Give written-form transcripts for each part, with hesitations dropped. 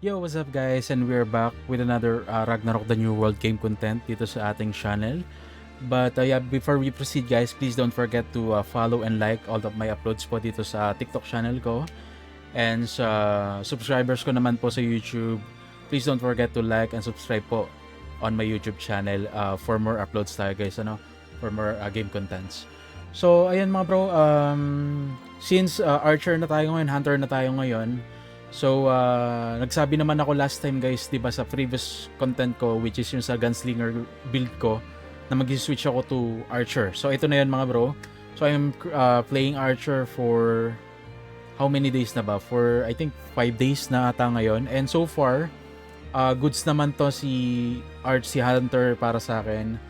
Yo, what's up guys? And we're back with another Ragnarok the New World game content dito sa ating channel. But yeah, before we proceed guys, please don't forget to follow and like all of my uploads po dito sa TikTok channel ko. And sa subscribers ko naman po sa YouTube, please don't forget to like and subscribe po on my YouTube channel for more uploads tayo guys, for more game contents. So ayan mga bro, since Archer na tayo ngayon, Hunter na tayo ngayon, so, nagsabi naman ako last time guys, 'di ba, sa previous content ko, which is yung sa Gunslinger build ko, na mag-switch ako to Archer. So, ito na 'yan mga bro. So, I'm playing Archer for how many days na ba? For I think 5 days na ata ngayon. And so far, goods naman to si Hunter para sa akin.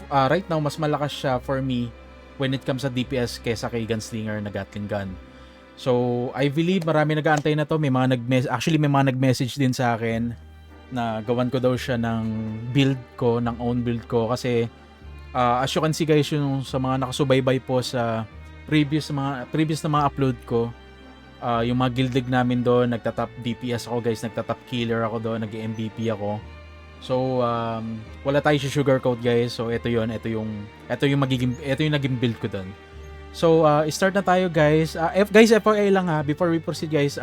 Right now, mas malakas siya for me when it comes sa DPS kesa kay Gunslinger na Gatling gun. So, I believe marami nag-aantay na to. May mga nag-message din sa akin na gawan ko daw siya ng build ko, ng own build ko. Kasi, as you can see guys, yung sa mga nakasubaybay po sa previous na mga upload ko, yung mga guild league namin doon, nagtatap DPS ako guys, nagtatap killer ako doon, nag-MVP ako. So, wala tayo sugarcoat guys. So, ito yung naging build ko doon. So, start na tayo guys. Guys, FYI lang ha, before we proceed guys,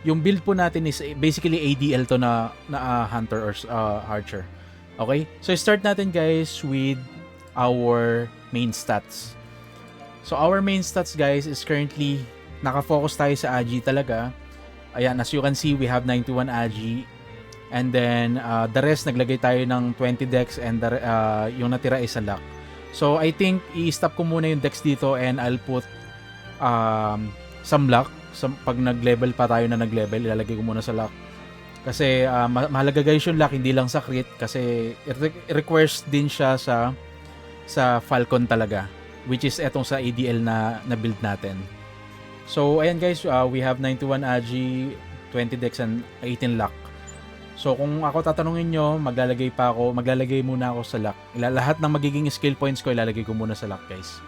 yung build po natin is basically ADL to na Hunter or Archer. Okay? So, start natin guys with our main stats. So, our main stats guys is currently, nakafocus tayo sa AGI talaga. Ayan, as you can see, we have 91 AGI. And then, the rest, naglagay tayo ng 20 dex and yung natira is a luck. So, I think, i-stop ko muna yung dex dito and I'll put some luck. Pag nag-level pa tayo na nag-level, ilalagay ko muna sa luck. Kasi, mahalaga guys yung luck, hindi lang sa crit. Kasi, it requires din siya sa Falcon talaga. Which is etong sa ADL na build natin. So, ayan guys, we have 91 AGI, 20 dex, and 18 luck. So, kung ako tatanungin nyo, maglalagay muna ako sa luck. Lahat ng magiging skill points ko, ilalagay ko muna sa luck, guys.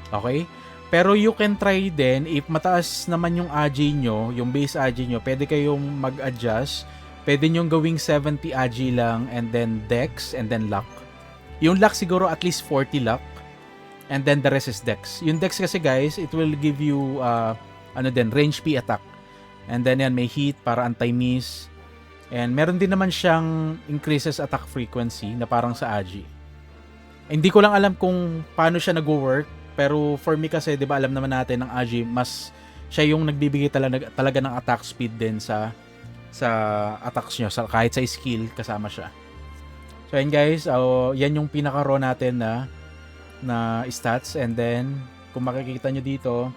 Okay? Pero you can try din, if mataas naman yung AG nyo, yung base AG nyo, pwede kayong mag-adjust. Pwede nyo gawing 70 AG lang, and then dex, and then luck. Yung luck siguro at least 40 luck, and then the rest is dex. Yung dex kasi, guys, it will give you, range P attack. And then yan, may heat para anti-miss. And meron din naman siyang increases attack frequency na parang sa AGI. Hindi ko lang alam kung paano siya nag-work, pero for me kasi, 'di ba, alam naman natin ng AGI, mas siya yung nagbibigay talaga ng attack speed din sa attacks nyo, kahit sa skill kasama siya. So yan guys, yan yung pinaka-raw natin na stats. And then kung makikita nyo dito,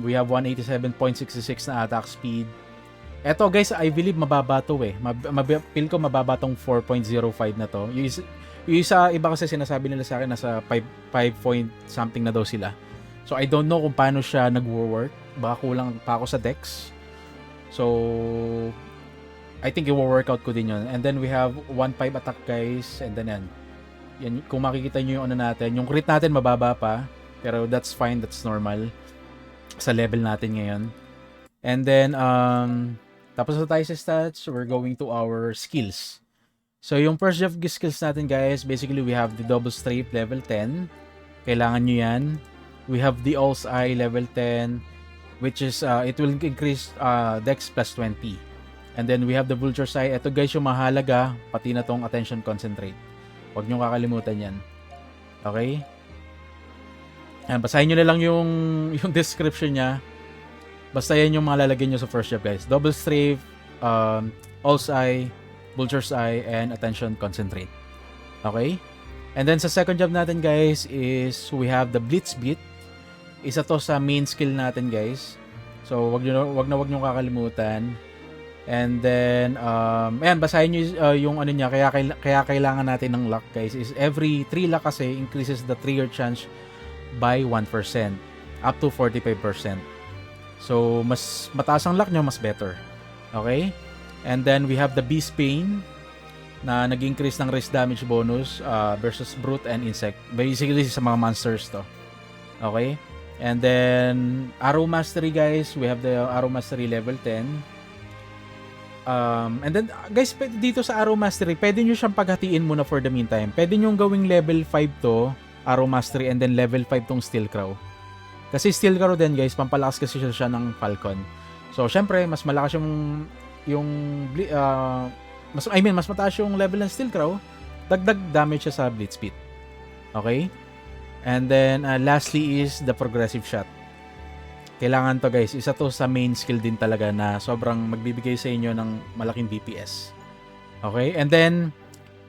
we have 187.66 na attack speed. Eto guys, I believe mababa to eh. Feel ko mababa tong 4.05 na to. Yung isa, iba kasi sinasabi nila sa akin nasa 5 point something na daw sila. So I don't know kung paano siya nag-work. Baka kulang pa ako sa dex. So I think i-workout ko din yun. And then we have 1.5 attack guys. And then yan, kung makikita nyo yung ano natin, yung crit natin mababa pa. Pero that's fine, that's normal. Sa level natin ngayon. And then, tapos na tayo sa stats, we're going to our skills. So, yung first of skills natin guys, basically we have the double strafe level 10. Kailangan nyo yan. We have the All's Eye level 10, which is, it will increase dex plus 20. And then we have the Vulture's Eye. Ito guys yung mahalaga, pati na tong attention concentrate. Huwag nyo kakalimutan yan. Okay? Ayan, basahin nyo na lang yung description niya. Basta yan yung mga lalagyan nyo sa first job guys. Double Strafe, All's Eye, Vulture's Eye, and Attention Concentrate. Okay? And then sa second job natin guys is we have the Blitz Beat. Isa to sa main skill natin guys. So wag nyo kakalimutan. And then ayan, basahin nyo yung ano niya, kaya kailangan natin ng luck guys. Is every 3 luck kasi increases the trigger chance by 1% up to 45%. So, mas mataas ang luck nyo, mas better. Okay? And then, we have the Beast Pain na nag-increase ng raise damage bonus versus Brute and Insect. Basically, sa mga monsters to. Okay? And then, Arrow Mastery guys, we have the Arrow Mastery level 10. And then, guys, dito sa Arrow Mastery, pwede nyo siyang paghatiin muna for the meantime. Pwede nyo gawing level 5 to, Arrow Mastery, and then level 5 tong Steel Crow. Kasi Steel Crow din guys, pampalakas kasi siya ng Falcon. So, syempre, mas malakas mas mataas yung level ng Steel Crow, dagdag damage siya sa Blitz Beat. Okay? And then, lastly is the Progressive Shot. Kailangan to guys, isa to sa main skill din talaga na sobrang magbibigay sa inyo ng malaking DPS. Okay? And then,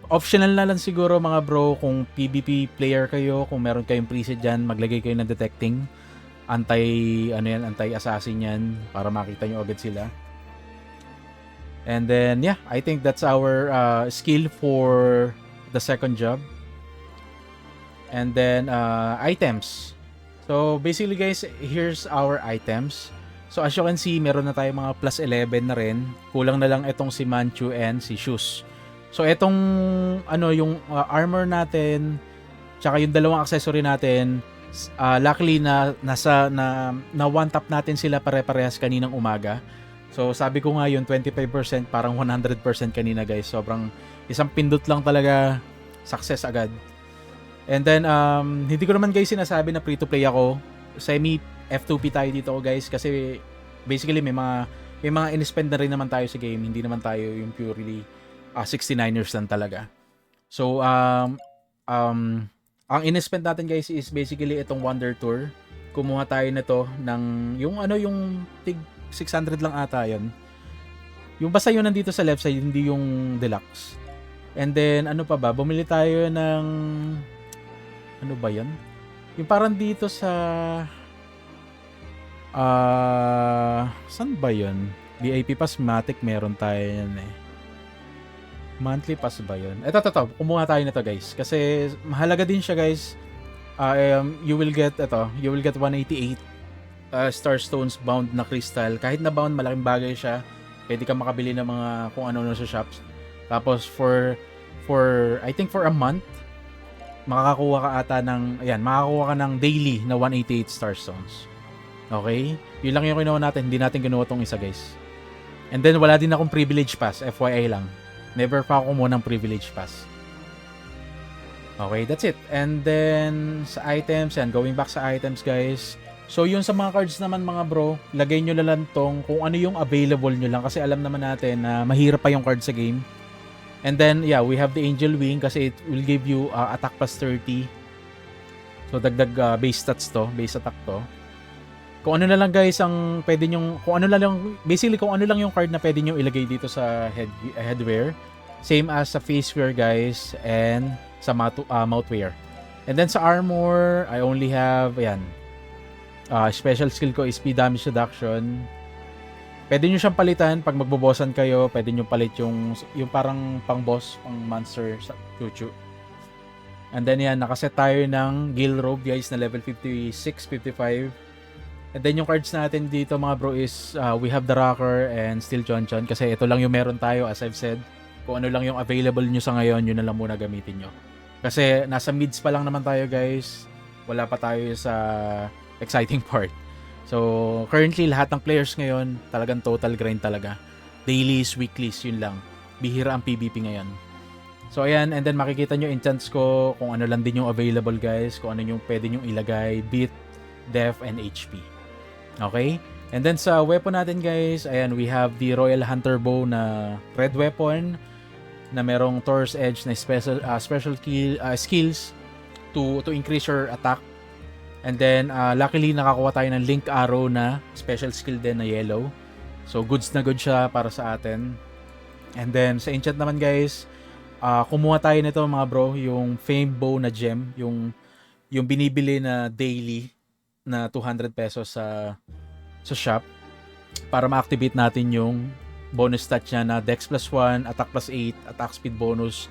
optional na lang siguro mga bro, kung PvP player kayo, kung meron kayong preset dyan, maglagay kayo ng detecting. Anti-assassin yan, para makita nyo agad sila. And then, yeah, I think that's our skill for the second job. And then, items. So, basically guys, here's our items. So, as you can see, meron na tayo mga plus 11 na rin. Kulang na lang itong si Manchu and si Shoes. So, itong, yung armor natin, tsaka yung dalawang accessory natin, luckily na one tap natin sila pare-parehas kaninang umaga. So, sabi ko nga yun, 25%, parang 100% kanina guys. Sobrang, isang pindot lang talaga, success agad. And then, hindi ko naman guys sinasabi na free to play ako. Semi F2P tayo dito guys kasi basically may mga in-spend na rin naman tayo sa game. Hindi naman tayo yung purely 69ers lang talaga. So, ang in-spend natin guys is basically itong Wonder Tour. Kumuha tayo nito ng yung tig 600 lang ata yun. Yung basta yun nandito sa left side, hindi yung deluxe. And then, bumili tayo ng ano ba yan? Yung parang dito sa saan ba yun? VIP Pass Matic meron tayo yan eh. Monthly Pass ba yun? Ito. Kumuha tayo nito guys. Kasi mahalaga din siya guys. You will get 188 Starstones bound na crystal. Kahit na bound, malaking bagay siya. Pwede ka makabili ng mga kung ano sa shops. Tapos for I think for a month, makakakuha ka ng daily na 188 Starstones. Okay? Yun lang yung kinuha natin. Hindi natin kinuha tong isa, guys. And then, wala din akong privilege pass. FYI lang. Never pa ako kumuha ng privilege pass. Okay, that's it. And then, sa items, going back sa items, guys. So, yun sa mga cards naman, mga bro, lagay nyo na lang tong kung ano yung available nyo lang. Kasi alam naman natin na mahirap pa yung card sa game. And then, yeah, we have the Angel Wing kasi it will give you attack plus 30. So, dagdag base stats to, base attack to. Kung ano na lang guys ang pwede nyong, kung ano lang yung card na pwede nyong ilagay dito sa headwear. Same as sa facewear guys and sa mouthwear. And then sa armor, I only have, special skill ko is speed damage reduction. Pwede nyo siyang palitan pag magbobosan kayo. Pwede nyo palit yung parang pang boss, pang monster sa chuchu. And then nakaset tayo ng Gale Robe guys na level 56, 55. And then yung cards natin dito mga bro is we have the Rocker and Steel Chonchon. Kasi ito lang yung meron tayo as I've said. Kung ano lang yung available nyo sa ngayon, yun na lang muna gamitin nyo. Kasi nasa mids pa lang naman tayo guys. Wala pa tayo sa exciting part. So, currently, lahat ng players ngayon, talagang total grind talaga. Dailies, weeklies, yun lang. Bihira ang PvP ngayon. So, ayan. And then, makikita nyo enchants ko kung ano lang din yung available, guys. Kung ano yung pwede nyo ilagay. Beat, Def, and HP. Okay? And then, sa weapon natin, guys, ayan, we have the Royal Hunter Bow na red weapon na merong Taurus Edge na special skills to increase your attack. And then, luckily, nakakuha tayo ng Link Arrow na special skill din na yellow. So, goods na good siya para sa atin. And then, sa enchant naman, guys, kumuha tayo nito, mga bro, yung Fame Bow na gem. Yung binibili na daily na 200 pesos sa shop. Para ma-activate natin yung bonus stat niya na Dex plus 1, Attack plus 8, Attack Speed bonus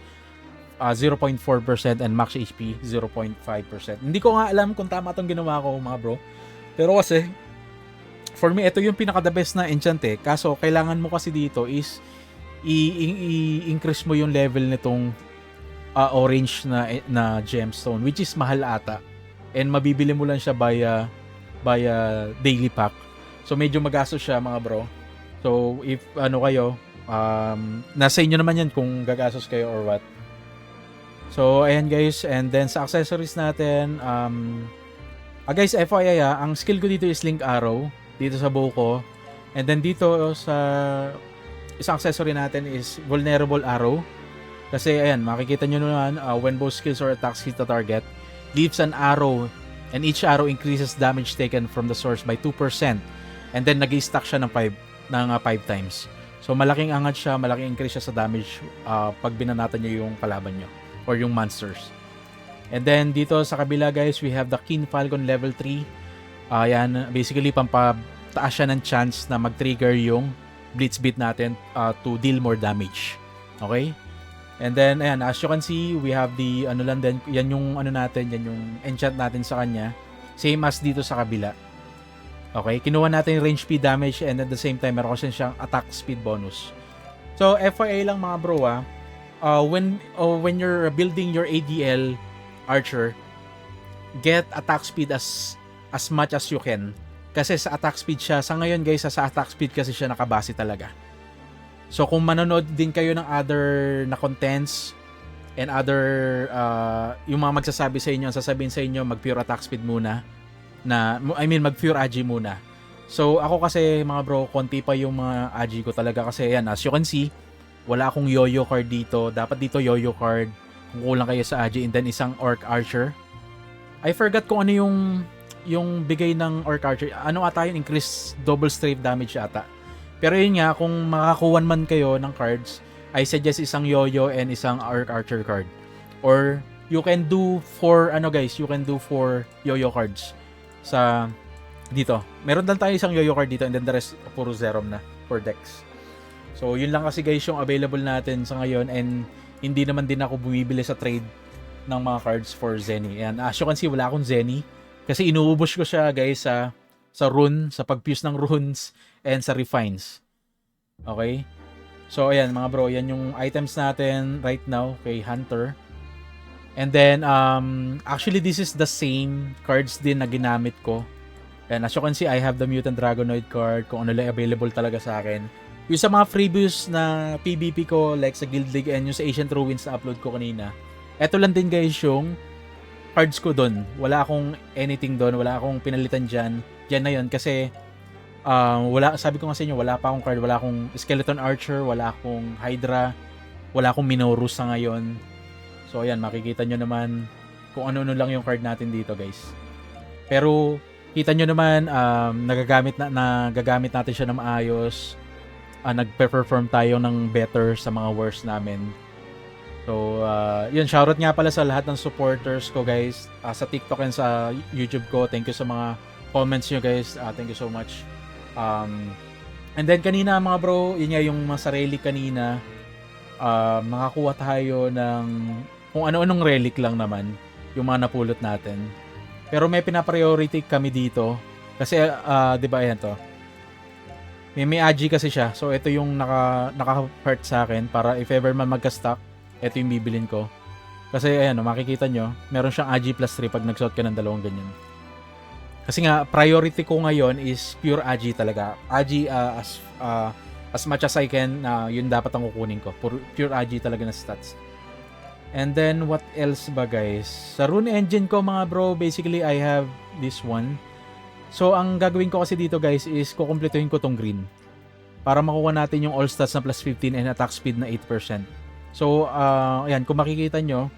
0.4% and max HP 0.5%. Hindi ko nga alam kung tama itong ginawa ko mga bro. Pero kasi for me ito yung pinaka the best na enchant eh. Kaso kailangan mo kasi dito is i-increase mo yung level nitong orange na gemstone which is mahal ata. And mabibili mo lang siya via via daily pack. So medyo magastos siya mga bro. So if ano kayo, nasa inyo naman yan kung gagastos kayo or what. So ayan guys, and then sa accessories natin, guys, FYI ang skill ko dito is Link Arrow dito sa bow ko. And then dito sa isang accessory natin is Vulnerable Arrow. Kasi ayan, makikita nyo naman, when both skills or attacks hit the target, leaves an arrow, and each arrow increases damage taken from the source by 2%. And then nag-stack siya ng 5 times. So malaking angat siya, malaking increase siya sa damage pag binanatan nyo yung kalaban nyo or yung monsters. And then dito sa kabila guys, we have the Keen Falcon level 3. Ayan, basically pampataas siya ng chance na mag-trigger yung Blitz Beat natin to deal more damage. Okay? And then, ayan, as you can see, we have the, ano lang din, yan yung, ano natin, yan yung enchant natin sa kanya. Same as dito sa kabila. Okay? Kinuha natin yung range speed damage and at the same time, meron kasi siyang attack speed bonus. So, FYI lang mga bro, when you're building your ADL archer, get attack speed as much as you can. Kasi sa attack speed siya, sa ngayon guys, sa attack speed kasi siya nakabase talaga. So kung manonood din kayo ng other na contents and other yung mga magsasabi sa inyo, sasabihin sa inyo mag pure attack speed muna mag pure agi muna. So ako kasi mga bro, konti pa yung mga agi ko talaga kasi yan, as you can see, wala akong yo-yo card dito. Dapat dito yo-yo card kung kulang kayo sa agi, and then isang orc archer. I forgot kung ano yung bigay ng orc archer. Ano ata yun? Increase double strafe damage ata. Pero yun nga, kung makakuha man kayo ng cards, I suggest isang yo-yo and isang orc archer card. Or you can do 4 yo-yo cards sa dito. Meron lang tayo isang yo-yo card dito and then the rest puro Zerom na for decks. So yun lang kasi guys yung available natin sa ngayon, and hindi naman din ako bumibili sa trade ng mga cards for Zenny. And as you can see, wala akong Zenny. Kasi inuubos ko siya guys sa rune, sa pag-fuse ng runes and sa refines. Okay? So ayan mga bro, yan yung items natin right now kay Hunter. And then actually this is the same cards din na ginamit ko. And as you can see, I have the Mutant Dragonoid card, kung ano lang available talaga sa akin. Yung sa mga freebies na PvP ko like sa Guild League and yung sa Ancient Ruins na upload ko kanina, eto lang din guys yung cards ko doon. Wala akong anything doon, wala akong pinalitan dyan na yun kasi sabi ko nga sa inyo, wala pa akong card, wala akong Skeleton Archer, wala akong Hydra, wala akong Minoru sa ngayon. So ayan, makikita nyo naman kung ano-ano lang yung card natin dito guys. Pero kita nyo naman, nagagamit natin siya ng maayos. Nagpe-perform tayo ng better sa mga wars namin. So, yun, shoutout nga pala sa lahat ng supporters ko guys, sa TikTok and sa YouTube ko. Thank you sa mga comments nyo guys. Thank you so much. And then kanina mga bro, yun nga yung mga relic kanina, makakuha tayo ng kung ano-anong relic lang naman yung mga napulot natin. Pero may pinapriority kami dito kasi di ba ayan to. May agi kasi siya. So ito yung naka-heart sa akin para if ever man magka-stock, ito yung bibilin ko. Kasi ayan, makikita nyo, meron siyang agi plus 3 pag nagsuot ka ng dalawang ganyan. Kasi nga, priority ko ngayon is pure agi talaga. Agi as much as I can, yun dapat ang kukunin ko. Pure agi talaga na stats. And then, what else ba guys? Sa rune engine ko mga bro, basically I have this one. So, ang gagawin ko kasi dito guys is kukumpletuhin ko tong green. Para makuha natin yung all stats na plus 15 and attack speed na 8%. So, ayan, kung makikita nyo,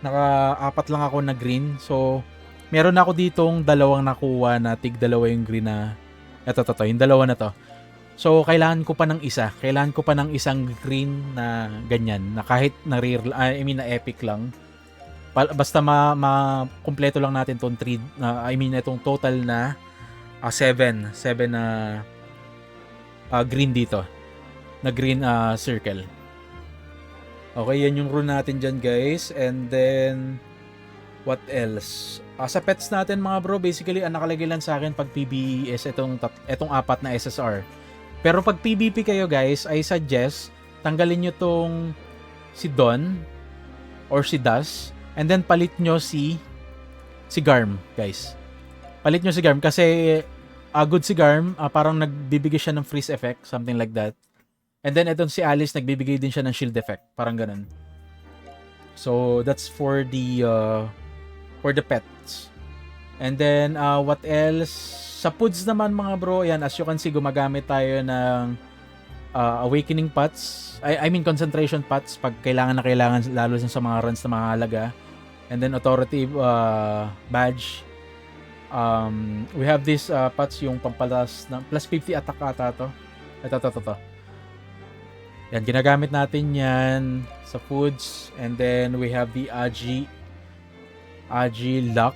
naka-4 lang ako na green. So, meron ako ditong dalawang nakuha na tig-dalawa yung green na ito, yung dalawa na to. So, kailangan ko pa ng isa. Kailangan ko pa ng isang green na ganyan, na kahit na rare, na epic lang. Basta ma-kumpleto lang natin itong 3, itong total na 7 na green dito. Na green circle. Okay, yan yung rune natin dyan guys. And then, what else? Sa pets natin mga bro, basically, ang nakalagay lang sa akin pag PvE is itong 4 na SSR. Pero pag PvP kayo guys, I suggest, tanggalin nyo tong si Don or si Das. And then palit nyo si Garm guys. palit nyo si Garm kasi good si Garm, parang nagbibigay siya ng freeze effect, something like that. And then itong si Alice, nagbibigay din siya ng shield effect, parang ganun. So that's for the pets. And then what else? Sa foods naman mga bro, yan, as you can see, gumagamit tayo ng awakening pots. I mean concentration pots pag kailangan na kailangan, lalo sa mga runs na mahalaga. And then authority badge. We have this pots yung pampalas ng plus 50 attack ata to. Ito. Yan, ginagamit natin yan sa foods. And then we have the Agi, Luck,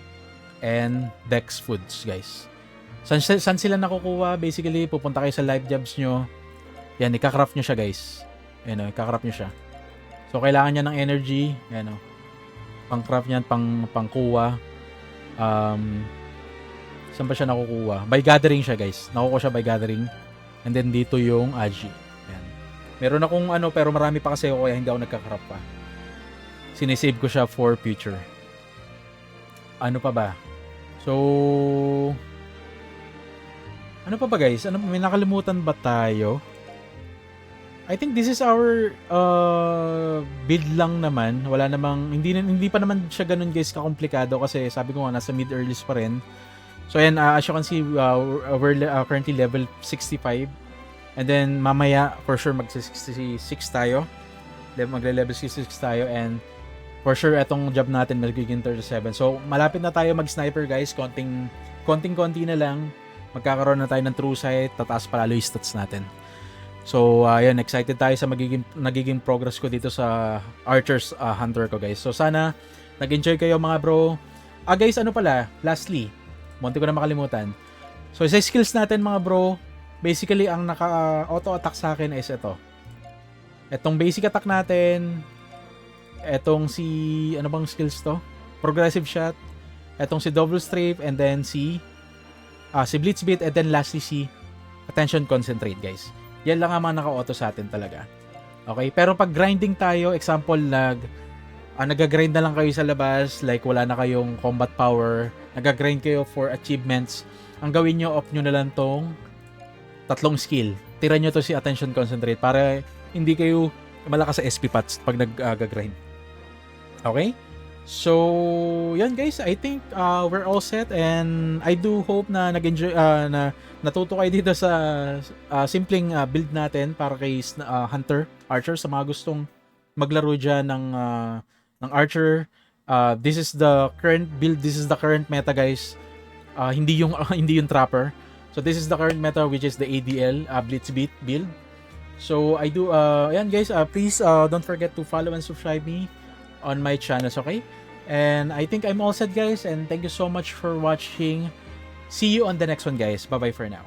and Dex foods, guys. Saan sila nakukuha? Basically, pupunta kayo sa live jobs nyo. Yan, ika-craft nyo siya, guys. Yan o, ika-craft nyo siya. So, kailangan niya ng energy. Yan o. Pang-craft niyan, pang-kuha. Saan ba siya nakukuha? By gathering siya, guys. Nakukuha siya by gathering. And then, dito yung Agi. Yan. Meron akong pero marami pa kasi ako kaya hindi ako nagka-craft pa. Sinisave ko siya for future. Ano pa ba? So, ano pa ba guys? May nakalimutan ba tayo? I think this is our build lang naman. Wala namang, hindi pa naman siya ganun guys kakomplikado kasi sabi ko nga nasa mid-earlys pa rin. So ayan, as you can see, we're currently level 65. And then mamaya for sure mag-66 tayo. Magle-level 66 tayo and for sure etong job natin magiging 37. So malapit na tayo mag-sniper guys. Konting-konti na lang. Magkakaroon na tayo ng true sight, tataas palalo yung stats natin. So, ayan, excited tayo sa nagiging progress ko dito sa Archer's Hunter ko, guys. So, sana nag-enjoy kayo mga bro. Guys, ano pala, lastly, munti ko na makalimutan. So, sa skills natin mga bro, basically, ang naka-auto-attack sa akin is ito. Etong basic attack natin, etong si, ano bang skills to? Progressive shot, etong si double strafe, and then si Blitz Beat, and then lastly si Attention Concentrate, guys. Yan lang ang mga naka-auto sa atin talaga. Okay? Pero pag grinding tayo, example, nag-grind na lang kayo sa labas, like wala na kayong combat power, nag-grind kayo for achievements, ang gawin nyo, off nyo na lang tong tatlong skill. Tira nyo to si Attention Concentrate para hindi kayo malakas sa SP pots pag nag-grind. Okay? So, yan guys, I think we're all set and I do hope na nag-enjoy, na natuto kayo dito sa simpleng build natin para kay Archer sa mga gustong maglaro dyan ng Archer. This is the current build, this is the current meta guys. Hindi yung Trapper. So, this is the current meta which is the ADL, Blitz Beat build. So, I do, yan guys, please don't forget to follow and subscribe me on my channels, okay? And I think I'm all set guys, and thank you so much for watching. See you on the next one guys. Bye bye for now.